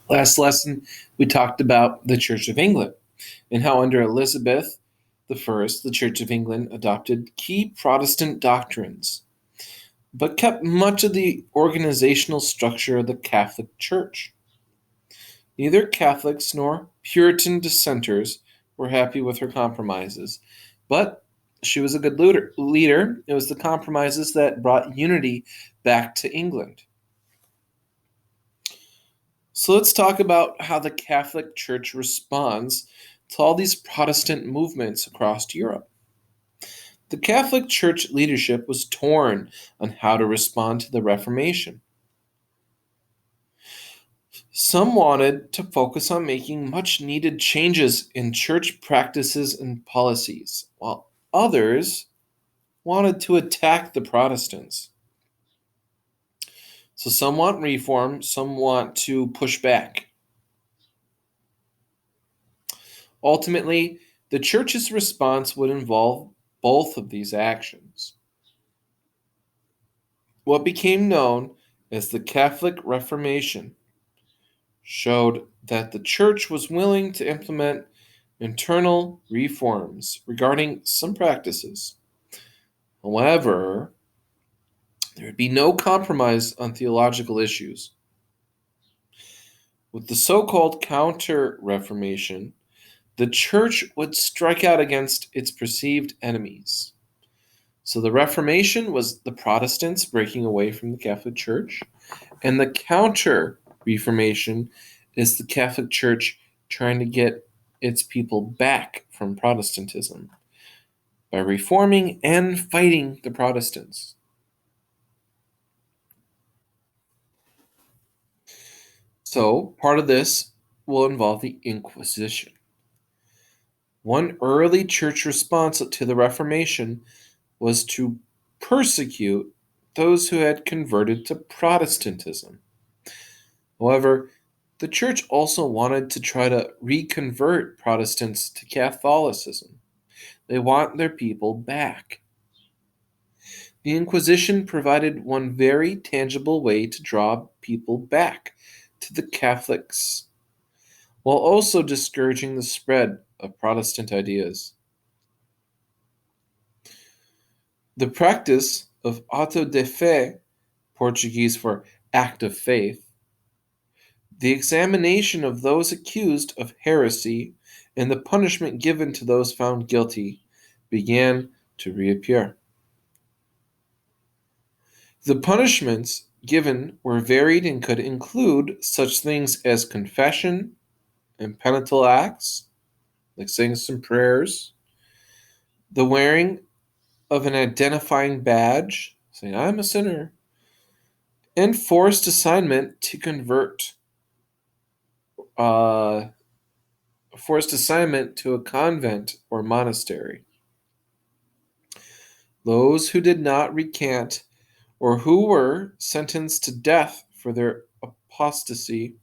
Last lesson, we talked about the Church of England and how under Elizabeth I, the Church of England adopted key Protestant doctrines, but kept much of the organizational structure of the Catholic Church. Neither Catholics nor Puritan dissenters were happy with her compromises, but she was a good leader. It was the compromises that brought unity back to England. So let's talk about how the Catholic Church responds to all these Protestant movements across Europe. The Catholic Church leadership was torn on how to respond to the Reformation. Some wanted to focus on making much needed changes in church practices and policies, while others wanted to attack the Protestants. So some want reform, some want to push back. Ultimately, the church's response would involve both of these actions. What became known as the Catholic Reformation showed that the church was willing to implement internal reforms regarding some practices. However, there would be no compromise on theological issues. With the so called Counter Reformation, the church would strike out against its perceived enemies. So the Reformation was the Protestants breaking away from the Catholic Church, and the Counter Reformation is the Catholic Church trying to get its people back from Protestantism by reforming and fighting the Protestants. So part of this will involve the Inquisition. One early church response to the Reformation was to persecute those who had converted to Protestantism. However, the church also wanted to try to reconvert Protestants to Catholicism. They want their people back. The Inquisition provided one very tangible way to draw people back to the Catholics, while also discouraging the spread of Protestant ideas. The practice of auto de fe, Portuguese for act of faith, the examination of those accused of heresy, and the punishment given to those found guilty began to reappear. The punishments given were varied and could include such things as confession and penitent acts, like saying some prayers, the wearing of an identifying badge, saying, I'm a sinner, and forced assignment to convert, uh, forced assignment to a convent or monastery. Those who did not recant or who were sentenced to death for their apostasy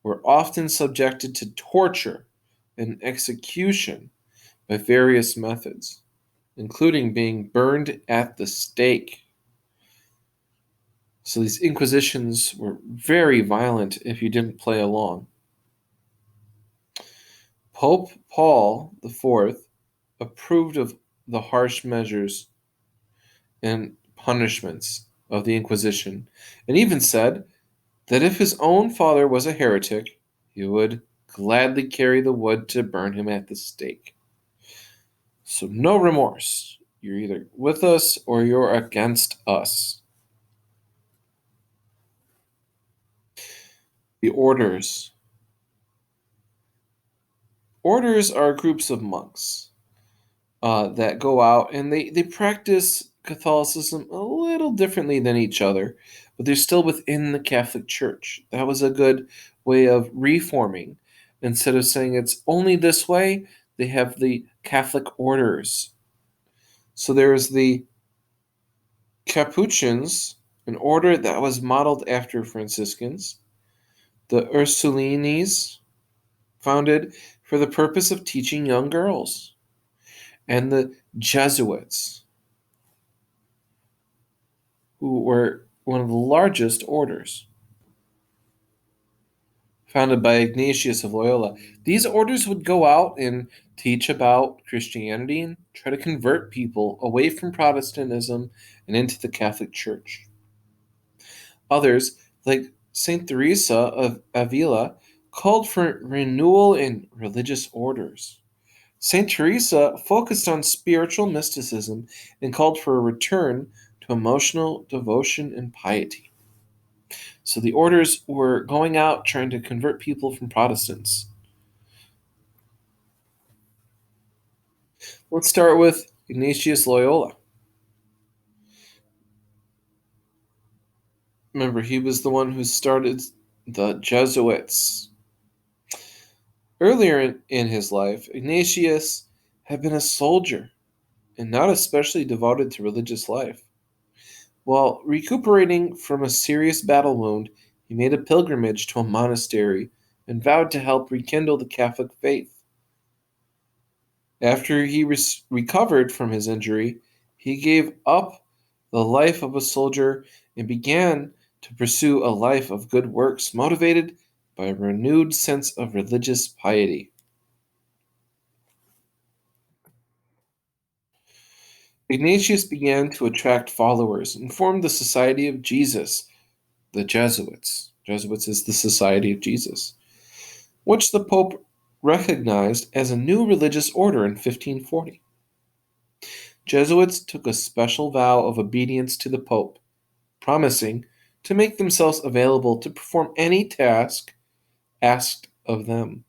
were often subjected to torture and execution by various methods, including being burned at the stake. So these inquisitions were very violent if you didn't play along. Pope Paul IV approved of the harsh measures and punishments of the Inquisition, and even said that if his own father was a heretic, he would gladly carry the wood to burn him at the stake. So no remorse. You're either with us or you're against us. The orders. Orders are groups of monks that go out and they practice Catholicism a little differently than each other, but they're still within the Catholic Church. That was a good way of reforming. Instead of saying it's only this way, they have the Catholic orders. So there's the Capuchins, an order that was modeled after Franciscans, the Ursulines, founded for the purpose of teaching young girls, and the Jesuits, who were one of the largest orders founded by Ignatius of Loyola. These orders would go out and teach about Christianity and try to convert people away from Protestantism and into the Catholic Church. Others, like St. Teresa of Avila, called for renewal in religious orders. St. Teresa focused on spiritual mysticism and called for a return to emotional devotion and piety. So the orders were going out trying to convert people from Protestants. Let's start with Ignatius Loyola. Remember, he was the one who started the Jesuits. Earlier in his life, Ignatius had been a soldier and not especially devoted to religious life. While recuperating from a serious battle wound, he made a pilgrimage to a monastery and vowed to help rekindle the Catholic faith. After he recovered from his injury, he gave up the life of a soldier and began to pursue a life of good works, motivated by a renewed sense of religious piety. Ignatius began to attract followers and formed the Society of Jesus, the Jesuits. Jesuits is the Society of Jesus, which the Pope recognized as a new religious order in 1540. Jesuits took a special vow of obedience to the Pope, promising to make themselves available to perform any task asked of them.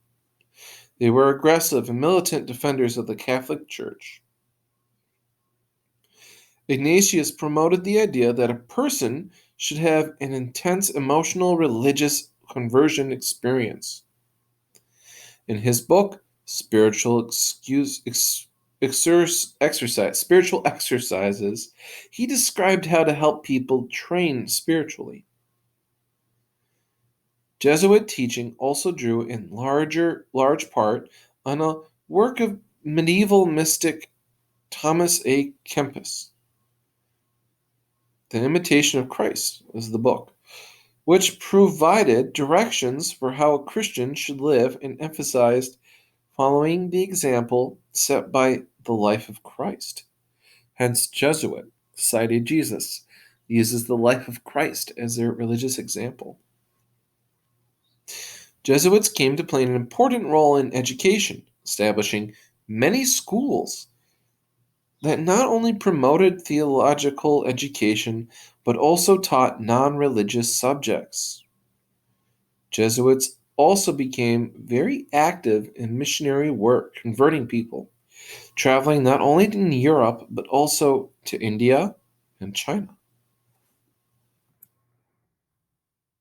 They were aggressive and militant defenders of the Catholic Church. Ignatius promoted the idea that a person should have an intense emotional religious conversion experience. In his book, Spiritual Exercises, he described how to help people train spiritually. Jesuit teaching also drew in large part on a work of medieval mystic Thomas A. Kempis. The Imitation of Christ is the book, which provided directions for how a Christian should live and emphasized following the example set by the life of Christ. Hence, Jesuit, Society of Jesus, uses the life of Christ as their religious example. Jesuits came to play an important role in education, establishing many schools that not only promoted theological education but also taught non religious subjects. Jesuits also became very active in missionary work, converting people, traveling not only in Europe but also to India and China.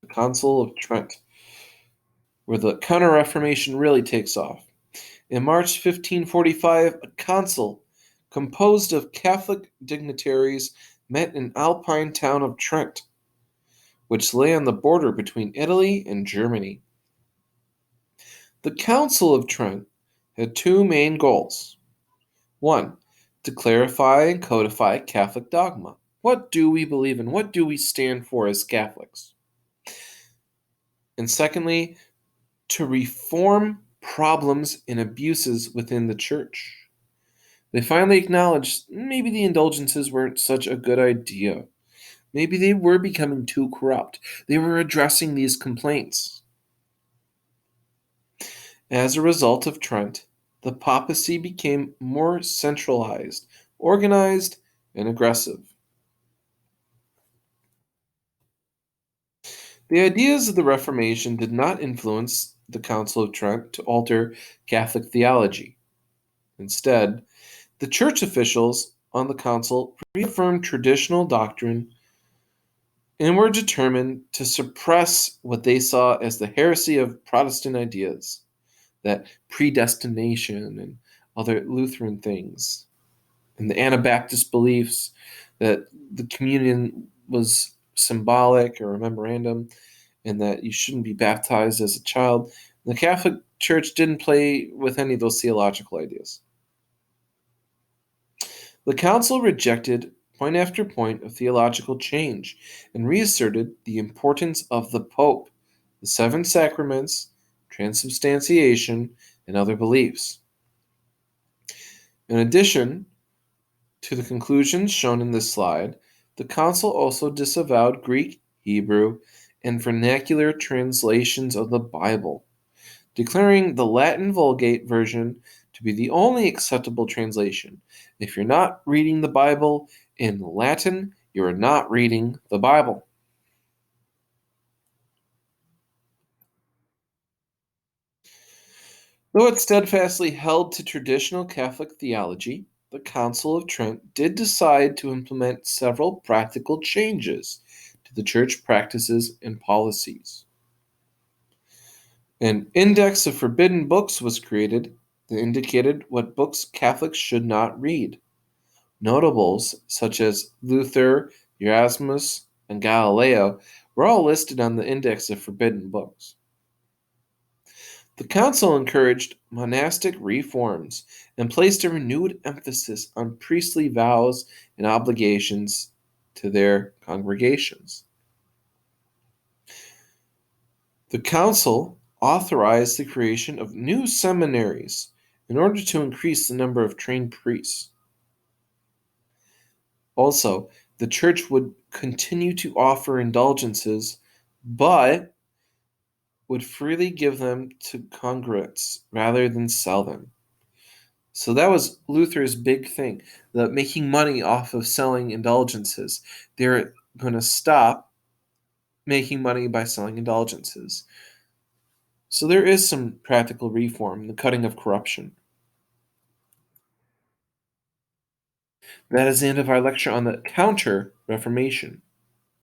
The Council of Trent, where the Counter Reformation really takes off. In March 1545, a council composed of Catholic dignitaries met in Alpine town of Trent, which lay on the border between Italy and Germany. The Council of Trent had two main goals. One, to clarify and codify Catholic dogma. What do we believe in? What do we stand for as Catholics? And secondly, to reform problems and abuses within the church. They finally acknowledged maybe the indulgences weren't such a good idea. Maybe they were becoming too corrupt. They were addressing these complaints. As a result of Trent, the papacy became more centralized, organized, and aggressive. The ideas of the Reformation did not influence the Council of Trent to alter Catholic theology. Instead, the church officials on the council reaffirmed traditional doctrine and were determined to suppress what they saw as the heresy of Protestant ideas, that predestination and other Lutheran things, and the Anabaptist beliefs that the communion was symbolic or a memorandum, and that you shouldn't be baptized as a child. The Catholic Church didn't play with any of those theological ideas. The Council rejected point after point of theological change and reasserted the importance of the Pope, the seven sacraments, transubstantiation, and other beliefs. In addition to the conclusions shown in this slide, the Council also disavowed Greek, Hebrew, and vernacular translations of the Bible, declaring the Latin Vulgate version to be the only acceptable translation. If you're not reading the Bible in Latin, you are not reading the Bible. Though it steadfastly held to traditional Catholic theology, the Council of Trent did decide to implement several practical changes to the church practices and policies. An index of forbidden books was created that indicated what books Catholics should not read. Notables such as Luther, Erasmus, and Galileo were all listed on the index of forbidden books. The council encouraged monastic reforms and placed a renewed emphasis on priestly vows and obligations to their congregations. The council authorized the creation of new seminaries in order to increase the number of trained priests. Also, the church would continue to offer indulgences, but would freely give them to congregants rather than sell them. So that was Luther's big thing, the making money off of selling indulgences. They're going to stop making money by selling indulgences. So there is some practical reform, the cutting of corruption. That is the end of our lecture on the Counter Reformation.